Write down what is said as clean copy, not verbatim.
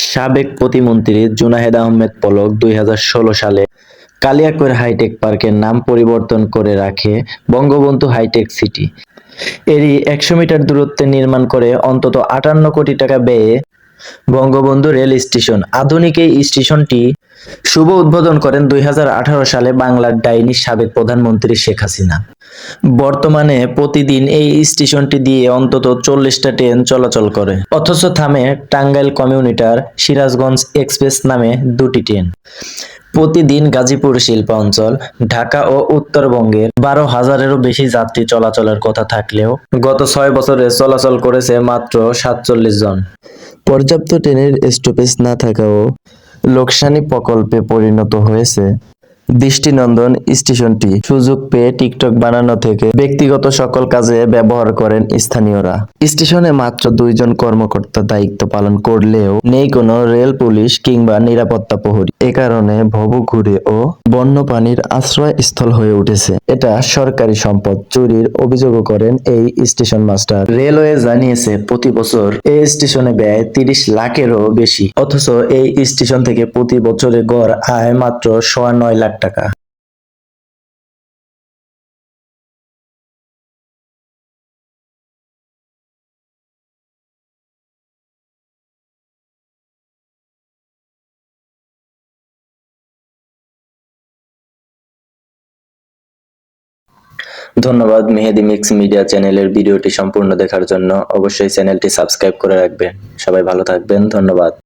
সাবেক প্রতিমন্ত্রী জুনায়েদ আহমেদ পলক ২০১৬ সালে কালিয়াকৈর হাইটেক পার্কের নাম পরিবর্তন করে রাখে বঙ্গবন্ধু হাইটেক সিটি। এরই ১০০ মিটার দূরত্বে নির্মাণ করে অন্তত ৫৮ কোটি টাকা ব্যয়ে বঙ্গবন্ধু রেল স্টেশন। আধুনিক এই স্টেশনটি শুভ উদ্বোধন করেন ২০১৮ সালে বাংলার ডাইনি সাবেক প্রধানমন্ত্রী শেখ হাসিনা। বর্তমানে প্রতিদিন এই স্টেশনটি দিয়ে অন্তত ৪০টা ট্রেন চলাচল করে, অথচ থামে টাঙ্গাইল কমিউটার, সিরাজগঞ্জ এক্সপ্রেস নামে দুটি ট্রেন। প্রতিদিন গাজীপুর শিল্পাঞ্চল, ঢাকা ও উত্তরবঙ্গের ১২,০০০-এরও বেশি যাত্রী চলাচলের কথা থাকলেও গত ৬ বছরে চলাচল করেছে মাত্র ৪৭ জন। পর্যাপ্ত ট্রেনের স্টপেজ না থাকাও লোকসানি প্রকল্পে পরিণত হয়েছে দৃষ্টিনন্দন স্টেশনটি। সুযোগ পেয়ে টিকটক বানানো থেকে ব্যক্তিগত সকল কাজে ব্যবহার করেন স্থানীয়রা। স্টেশনে মাত্র ২ জন কর্মকর্তা দায়িত্ব পালন করলেও নেই কোনো রেল পুলিশ কিংবা নিরাপত্তা প্রহরী। এ কারণে ভবঘুরে ও বন্যপ্রাণীর আশ্রয়স্থল হয়ে উঠেছে। এটা সরকারি সম্পদ চুরির অভিযোগও করেন এই স্টেশন মাস্টার। রেলওয়ে জানিয়েছে প্রতি বছর এই স্টেশনে ব্যয় ৩০ লাখেরও বেশি, অথচ এই স্টেশন থেকে প্রতি বছরে গড় আয় মাত্র ৯.৫ লাখ টাকা। ধন্যবাদ মেহেদি মিক্স মিডিয়া চ্যানেলের ভিডিওটি সম্পূর্ণ দেখার জন্য। অবশ্যই চ্যানেলটি সাবস্ক্রাইব করে রাখবেন। সবাই ভালো থাকবেন। ধন্যবাদ।